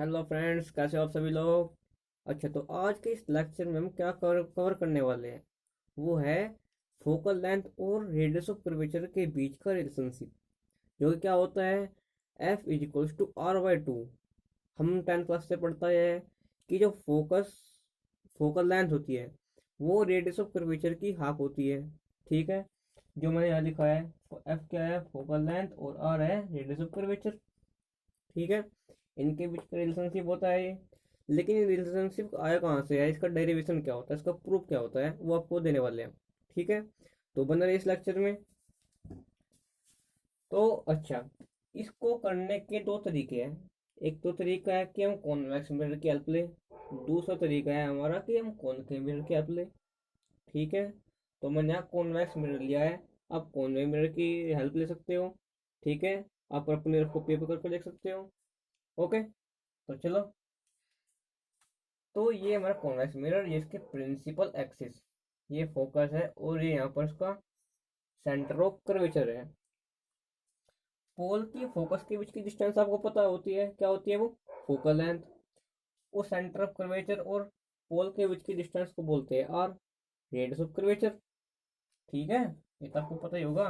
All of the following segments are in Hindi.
हेलो फ्रेंड्स, कैसे हो आप सभी लोग। अच्छा, तो आज के इस लेक्चर में हम क्या कवर करने वाले हैं, वो है फोकल लेंथ और रेडियस ऑफ कर्वेचर के बीच का रिलेशनशिप। जो कि क्या होता है, F is equals to R by two. हम 10th क्लास से पढ़ता है कि जो फोकल लेंथ होती है वो रेडियस ऑफ कर्वेचर की हाफ होती है। ठीक है, जो मैंने यहाँ लिखा है, एफ क्या है, फोकल लेंथ, और आर है रेडियस ऑफ कर्वेचर। ठीक है, इनके बीच का रिलेशनशिप होता है ये। लेकिन ये रिलेशनशिप आया कहाँ से है, इसका डेरिवेशन क्या होता है, इसका प्रूफ क्या होता है, वो आपको देने वाले हैं। ठीक है, तो बना रहे इस लेक्चर में। तो अच्छा, इसको करने के दो तरीके हैं। एक तो तरीका है कि हम कॉन्वेक्स मिरर की हेल्प ले। दूसरा तरीका है हमारा कि हम कॉनकेव मिरर की हेल्प ले। ठीक है, तो मैंने यहाँ कॉन्वेक्स मिरर लिया है। आप कॉनवेव मिरर की हेल्प ले सकते हो। ठीक है, आप अपने को पेपर करके देख सकते हो। ओके, तो चलो। तो ये हमारा कॉन्वेक्स मिरर, ये इसके प्रिंसिपल एक्सिस, ये फोकस है, और ये यहाँ पर इसका सेंटर ऑफ कर्वेचर है। पोल की फोकस के बीच की डिस्टेंस आपको पता होती है, क्या होती है वो, फोकल लेंथ। वो सेंटर ऑफ कर्वेचर और पोल के बीच की डिस्टेंस को बोलते हैं आर, रेडियस ऑफ कर्वेचर। ठीक है, ये तो आपको पता ही होगा।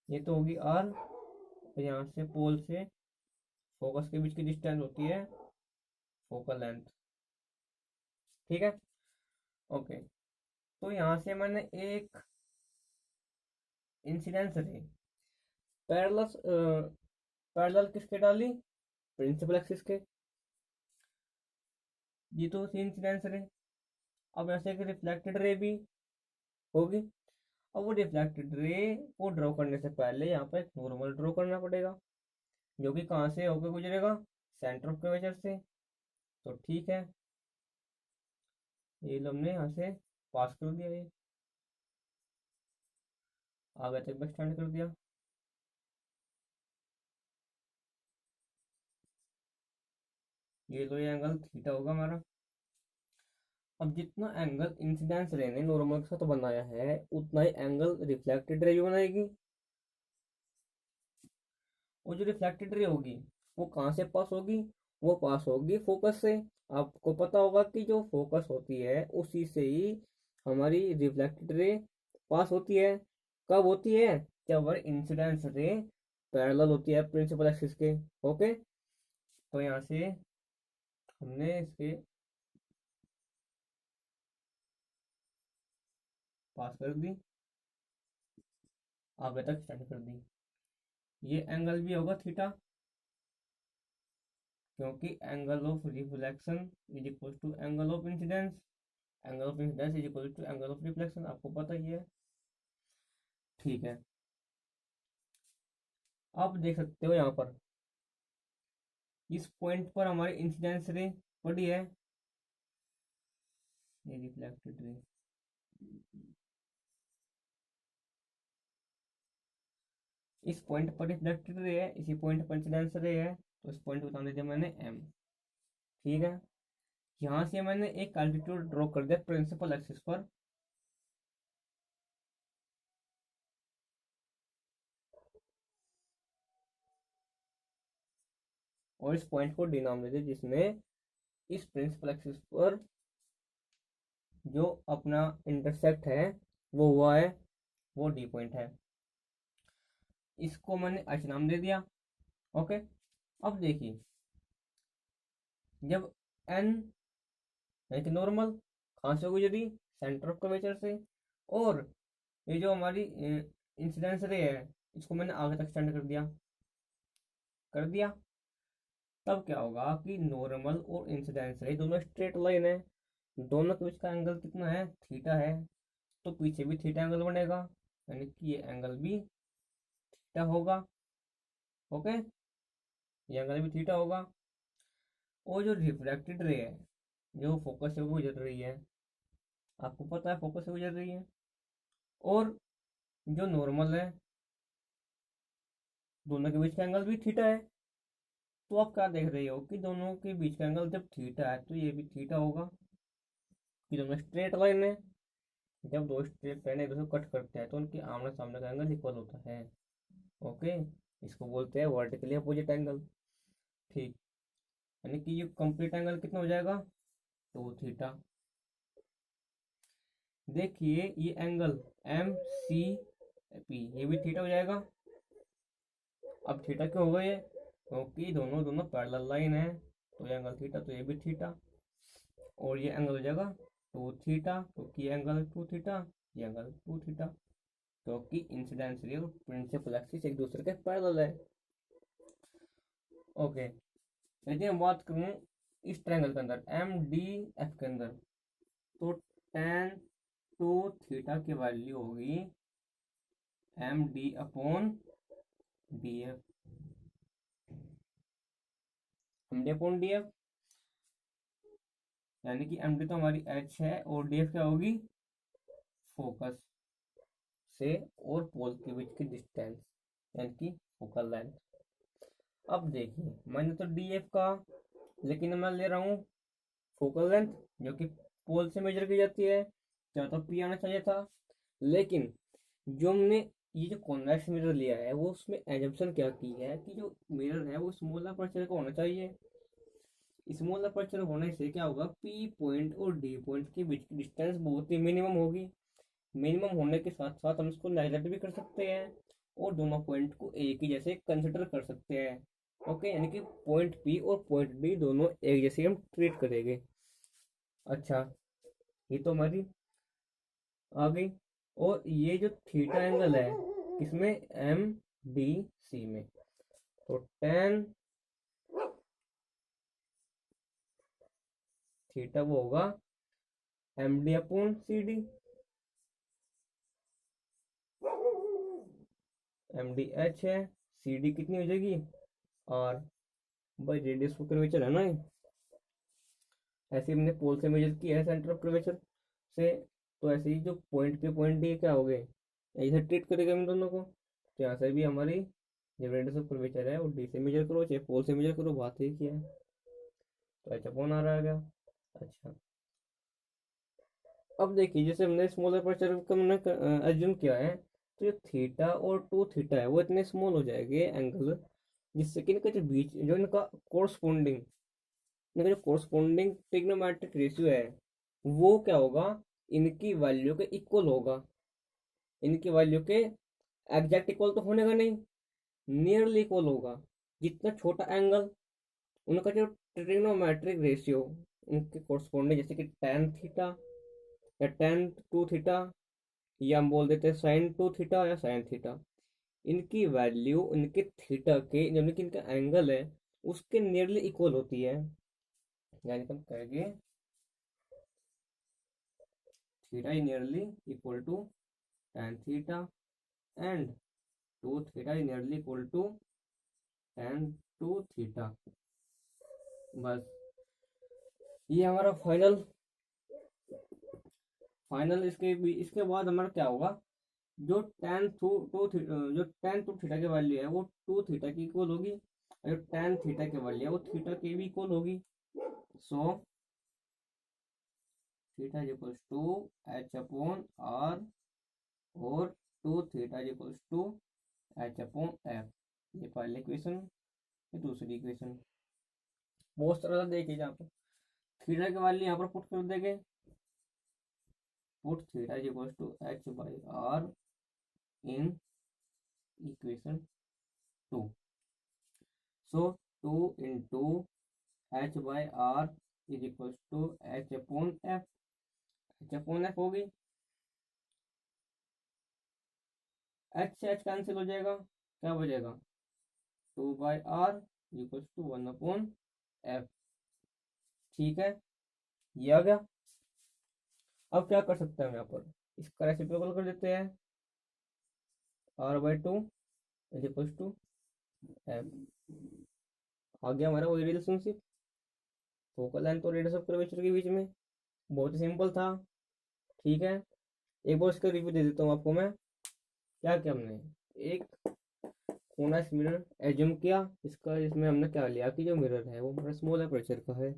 ये तो होगी आर, और यहाँ से पोल से फोकस के बीच की डिस्टेंस होती है फोकल लेंथ। ठीक है, ओके। तो यहाँ से मैंने एक इंसिडेंस रे पैरेलल पैरेलल किसके डाली, प्रिंसिपल एक्सिस के। ये तो थी इंसिडेंस रे। अब ऐसे कि रिफ्लेक्टेड रे भी होगी। अब वो रिफ्लेक्टेड रे को ड्रॉ करने से पहले यहाँ पर एक नॉर्मल ड्रॉ करना पड़ेगा, जो कि कहाँ से होकर गुजरेगा, सेंटर ऑफ कर्वेचर से। तो ठीक है, ये लो हमने यहाँ से पास कर दिया, ये आगे तक एक्सटेंड कर दिया। ये लो, ये एंगल थीटा होगा हमारा। अब जितना एंगल इंसिडेंस रे ने नॉर्मल के साथ बनाया है, उतना ही एंगल रिफ्लेक्टेड रे भी बनाएगी। वो जो रिफ्लेक्टेड रे होगी, वो कहाँ से पास होगी, वो पास होगी फोकस से। आपको पता होगा कि जो फोकस होती है उसी से ही हमारी रिफ्लेक्टेड रे पास होती है। कब होती है, जब हमारी इंसिडेंस रे पैरेलल होती है प्रिंसिपल एक्सिस के। ओके, तो यहाँ से हमने इसके पास कर दी, आगे तक स्टैंड कर दी। ये एंगल भी होगा थीटा, क्योंकि angle of reflection is equal to angle of incidence. Angle of incidence is equal to angle of reflection, आपको पता ही है। ठीक है, आप देख सकते हो यहाँ पर इस पॉइंट पर हमारी इंसिडेंस रे पड़ी है, ये रिफ्लेक्टेड रे। इस पॉइंट पर रिफ्लेक्टेड रे है, इसी पॉइंट पर इंसिडेंस रे है, तो इस पॉइंट को नाम दे दिया मैंने एम। ठीक है, यहाँ से मैंने एक एल्टीट्यूड ड्रॉ कर दिया प्रिंसिपल एक्सिस पर। और इस पॉइंट को डी नाम दे दिया, जिसमें इस प्रिंसिपल एक्सिस पर जो अपना इंटरसेक्ट है वो हुआ है, वो डी पॉइंट है। इसको मैंने एच नाम दे दिया। ओके, अब देखिए, जब एन यानी कि नॉर्मल कहाँ से गुजरी, सेंटर ऑफ कर्वेचर से, और ये जो हमारी इंसिडेंस रे है, इसको मैंने आगे तक एक्सटेंड कर दिया। तब क्या होगा कि नॉर्मल और इंसिडेंस रे दोनों स्ट्रेट लाइन है, दोनों के बीच का एंगल कितना है, थीटा है। तो पीछे भी थीटा एंगल बनेगा, यानी कि ये एंगल भी थीटा होगा। ओके, ये एंगल भी थीटा होगा। और जो रिफ्रैक्टेड रे है, जो फोकस से गुजर रही है, आपको पता है फोकस से गुजर रही है, और जो नॉर्मल है, दोनों के बीच का एंगल भी थीटा है। तो आप क्या देख रहे हो कि दोनों के बीच का एंगल जब थीटा है तो ये भी थीटा होगा, कि दोनों स्ट्रेट लाइन है। जब दो स्ट्रेट लाइन एक दूसरे को कट करते हैं तो उनके आमने सामने का एंगल इक्वल होता है। ओके, इसको बोलते हैं वर्टिकली अपोजिट एंगल। ठीक, यानी कि ये कंप्लीट एंगल कितना हो जाएगा, 2 थीटा। देखिए ये एंगल एम सी पी ये भी थीटा हो जाएगा। अब थीटा क्यों हो गया ये, क्योंकि दोनों दोनों पैरेलल लाइन है, तो ये एंगल थीटा, तो ये भी थीटा। और ये एंगल हो जाएगा 2 थीटा, क्योंकि ये एंगल 2 थीटा, ये एंगल 2 थीटा, क्योंकि इंसिडेंस रे और प्रिंसिपल एक्सिस एक दूसरे के पैरेलल है। ओके, यदि मैं बात करूँ इस ट्रायंगल के अंदर एम डी एफ के अंदर, तो tan 2 थीटा की वैल्यू होगी M D upon D F, M D upon D F, यानी कि एम डी तो हमारी एच है और डी एफ क्या होगी, फोकस से और पोल के बीच की डिस्टेंस, यानी कि फोकल लेंथ। अब देखिए मैंने तो डी एफ का, लेकिन मैं ले रहा हूँ फोकल लेंथ जो कि पोल से मेजर की जाती है, क्या तो पी आना चाहिए था। लेकिन जो हमने ये जो कॉन्वेक्स मिरर लिया है वो उसमें एजम्पशन क्या की है कि जो मिरर है वो स्मॉल अपर्चर का होना चाहिए। स्मॉल अपर्चर होने से क्या होगा, पी पॉइंट और डी पॉइंट के बीच की डिस्टेंस बहुत ही मिनिमम होगी। मिनिमम होने के साथ साथ हम इसको नेगलेक्ट भी कर सकते हैं और दोनों पॉइंट को एक ही जैसे कंसिडर कर सकते हैं। ओके, यानी कि पॉइंट पी और पॉइंट डी दोनों एक जैसे हम ट्रीट करेंगे। अच्छा, ये तो हमारी आ गई। और ये जो थीटा एंगल है किसमें, एम डी सी में, तो टेन थीटा वो होगा M D upon C D, M D H है, सी डी कितनी हो जाएगी, आर, भाई रेडियस ऑफ कर्वेचर है ना ये। ऐसे हमने पोल से मेजर किया है सेंटर ऑफ कर्वेचर से, तो ऐसे ही जो पॉइंट पे पॉइंट डी क्या हो गए, ऐसे ट्रीट करेगा इन दोनों को। तो यहाँ से भी हमारी जो रेडियस ऑफ कर्वेचर है वो डी से मेजर करो चाहे पोल से मेजर करो, बात ही किया है, तो एच अपॉन आ रहा है। अच्छा, अब देखिए जैसे हमने स्मॉल अपर्चर का हमने एज्यूम किया है, तो जो थीटा और 2 थीटा है वो इतने स्मॉल हो जाएंगे एंगल, जिससे कि इनका जो बीच जो इनका कोरस्पोंडिंग इनका जो कोरस्पोंडिंग ट्रिग्नोमेट्रिक रेशियो है वो क्या होगा, इनकी वैल्यू के इक्वल होगा। इनकी वैल्यू के एग्जैक्ट इक्वल तो होने का नहीं, नियरली इक्वल होगा। जितना छोटा एंगल, उनका जो ट्रिग्नोमेट्रिक रेशियो उनके कोरस्पोंडिंग, जैसे कि tan थीटा या tan 2 थीटा, या हम बोल देते हैं sin 2 थीटा या sin 2 थीटा, इनकी वैल्यू इनके थीटा के यानी कि इनका एंगल है उसके नियरली इक्वल होती है। यानी कि हम कहेंगे theta is nearly equal to tan theta and 2 theta is nearly equal to tan 2 theta. बस ये हमारा फाइनल फाइनल इसके बाद हमारा क्या होगा, जो tan 2 थीटा की वैल्यू है वो 2 थीटा की इक्वल होगी, और जो tan थीटा की वैल्यू है वो थीटा की भी इक्वल होगी। So theta is equals to H upon R, और 2 theta is equals to H upon F. ये पहली इक्वेशन, ये दूसरी इक्वेशन। बहुत सरल देखिए यहाँ पर थीटा की वैल्यू यहाँ पर पुट कर देंगे, put theta is equals to H by R in equation 2। So 2 into H by R is equals to H upon F, H upon F होगी, एच से एच कैंसिल हो जाएगा, क्या बचेगा 2/r इक्वल्स टू 1/f। ठीक है, ये आ गया। अब क्या कर सकते हैं हम यहाँ पर, इसका रेसिप्रोकल कर देते हैं, r/2 is equals to F. आ गया हमारा वही रिलेशनशिप फोकल लेंथ और रेडियस ऑफ कर्वेचर के बीच में, बहुत ही सिंपल था। ठीक है, एक बार इसका रिव्यू दे देता हूँ आपको मैं। क्या किया हमने, एक कॉन्वेक्स मिरर एज्यूम किया, इसमें हमने क्या लिया कि जो मिरर है वो हमारा स्मॉल अपर्चर का है।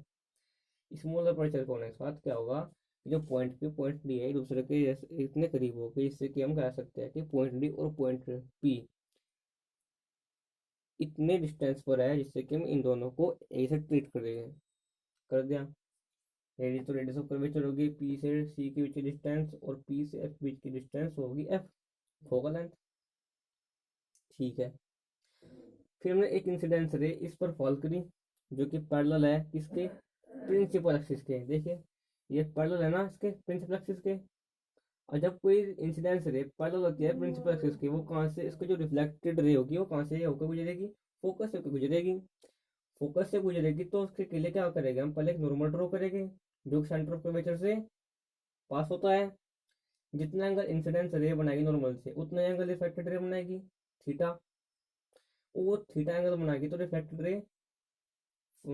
स्मॉल अपर्चर का होने के साथ क्या होगा, जो पॉइंट पी पॉइंट डी है एक दूसरे के इतने करीब हो गए, इससे कि हम कह सकते हैं कि पॉइंट डी और पॉइंट पी इतने डिस्टेंस पर है जिससे कि हम इन दोनों को ए से ट्रीट कर देंगे। कर दिया। रेडियस तो रेडियस ऑफ कर्वेचर होगी पी से सी के बीच की डिस्टेंस, और पी से एफ बीच की डिस्टेंस होगी एफ, फोकल लेंथ। ठीक है। फिर हमने एक इंसिडेंस रे इस पर फॉल करी जो कि पैरेलल है किसके, प्रिंसिपल एक्सिस के। देखिए ये पैरेलल है ना इसके प्रिंसिपल एक्सिस के। और जब कोई इंसिडेंस रे पैरेलल होती है प्रिंसिपल एक्सिस की, वो कहाँ से, इसको जो रिफ्लेक्टेड रे होगी वो कहाँ से होकर गुजरेगी, फोकस से होकर गुजरेगी। फोकस से गुजरेगी तो उसके लिए क्या करेंगे हम, पहले एक नॉर्मल ड्रॉ करेंगे जो सेंटर ऑफ कर्वेचर से पास होता है। जितना एंगल इंसिडेंस रे बनाएगी नॉर्मल से, उतना एंगल रिफ्लेक्टेड रे बनाएगी थीटा। वो थीटा एंगल बनाएगी तो रिफ्लेक्टेड रे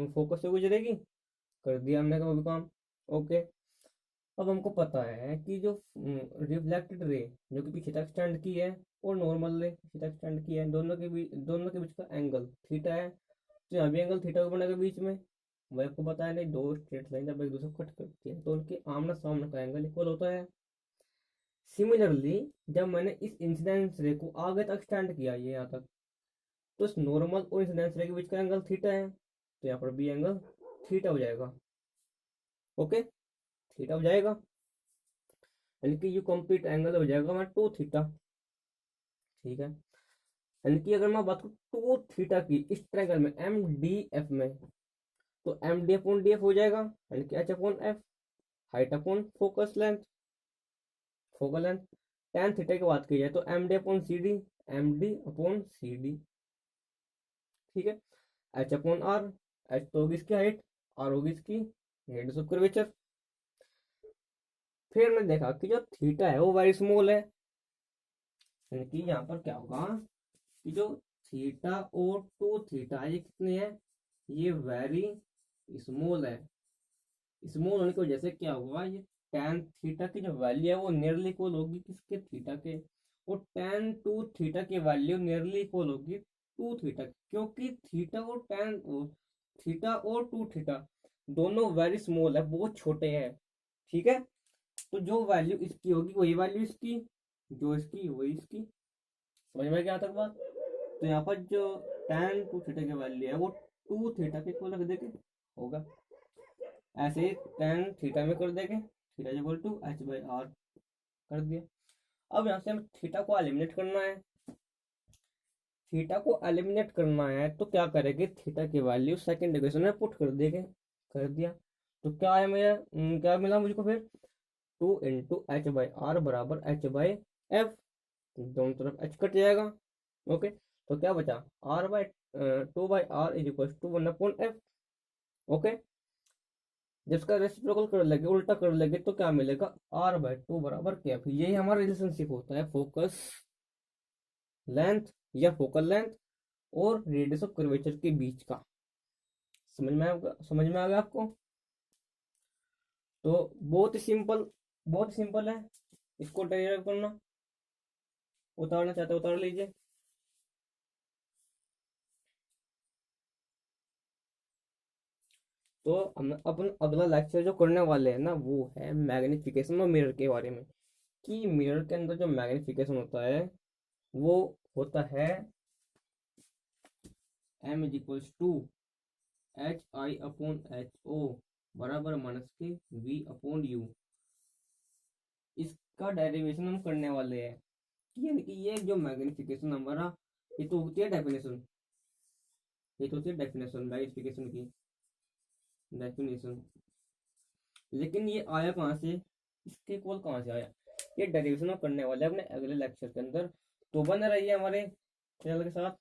फोकस से गुजरेगी। कर दिया हमने का भी काम। ओके। अब हमको पता है कि जो रिफ्लेक्टेड रे जो कि पीछे तक स्टैंड की है और नॉर्मल रे पीछे तक स्टैंड की है, दोनों के बीच का एंगल थीटा है। तो यहाँ भी एंगल थीटा को बनेगा बीच में। मैं आपको बताया नहीं, दो स्ट्रेट लाइन जब एक दूसरे को कट करती है तो उनके आमना सामना का एंगल इक्वल होता है। सिमिलरली जब मैंने इस इंसिडेंस रे को आगे तक स्टैंड किया ये यहाँ तक, तो इस नॉर्मल और इंसिडेंस रे के बीच का एंगल थीटा है, तो यहाँ पर भी एंगल थीटा हो जाएगा। ओके, थीटा हो जाएगा, यानी कि ये कंप्लीट एंगल हो जाएगा हमारा टू थीटा। ठीक है। यानी कि अगर मैं बात करूँ टू थीटा की इस ट्रायंगल में एम डी एफ में, तो M D upon D F हो जाएगा, यानी कि H upon F, height upon focus length, focal length. Tan theta की बात की जाए तो M D upon C D, M D upon C D. ठीक है। एच अपॉन आर, एच तो होगी इसकी हाइट, आर होगी इसकी रेडियस ऑफ कर्वेचर। फिर हमने देखा कि जो थीटा है वो वेरी स्मॉल है, यानी कि यहाँ पर क्या होगा कि जो थीटा और टू थीटा ये कितने हैं, ये वेरी स्मॉल है। स्मॉल होने की वजह से क्या होगा, ये टेन थीटा की जो वैल्यू है वो नियरली इक्वल होगी किसके, थीटा के। और टेन टू थीटा की वैल्यू नियरली इक्वल होगी टू थीटा, क्योंकि थीटा और टू थीटा दोनों वेरी स्मॉल है, बहुत छोटे हैं। ठीक है। तो जो वैल्यू इसकी होगी वही वैल्यू इसकी, जो इसकी वही इसकी। समझ में क्या तक बात। तो यहाँ पर जो टेन टू थीटा की वैल्यू है वो टू थीटा के इक्वल रख देंगे, होगा। ऐसे ही टेन थीटा में कर देंगे, theta equal to H by R, कर दिया। अब यहाँ से हम थीटा को एलिमिनेट करना है। थीटा को एलिमिनेट करना है तो क्या करेंगे, थीटा की वैल्यू सेकंड इक्वेशन में पुट कर देंगे। कर दिया। तो क्या है मेरा, क्या मिला मुझको फिर, two into H by R बराबर एच बाई एफ, दोनों तरफ एच कट जाएगा। ओके। तो क्या बचा, R by two by R is equal to one upon F. Okay. जब इसका रेसिप्रोकल कर लेंगे, उल्टा कर लेंगे, तो क्या मिलेगा, आर बाई टू बराबर क्या, यही हमारा रिलेशनशिप होता है फोकस लेंथ या फोकल लेंथ और रेडियस ऑफ कर्वेचर के बीच का। समझ में आ गया आपको। तो बहुत ही सिंपल है इसको डेरिवेट करना। उतारना चाहते हो उतार लीजिए। तो हम अपन अगला लेक्चर जो करने वाले हैं ना वो है मैग्निफिकेशन और मिरर के बारे में, कि मिरर के अंदर जो मैग्निफिकेशन होता है वो होता है m is equals to H I upon H O बराबर माइनस के v अपॉन यू। इसका डेरिवेशन हम करने वाले हैं, यानी कि ये जो मैग्निफिकेशन हमारा, ये तो होती है डेफिनेशन, ये तो होती है डेफिनेशन मैग्निफिकेशन की डेफिनेशन। लेकिन ये आया कहाँ से, इसके इक्वल कहाँ से आया, ये डेरिवेशन हम करने वाले हैं अपने अगले लेक्चर के अंदर। तो बने रहिए हमारे चैनल के साथ।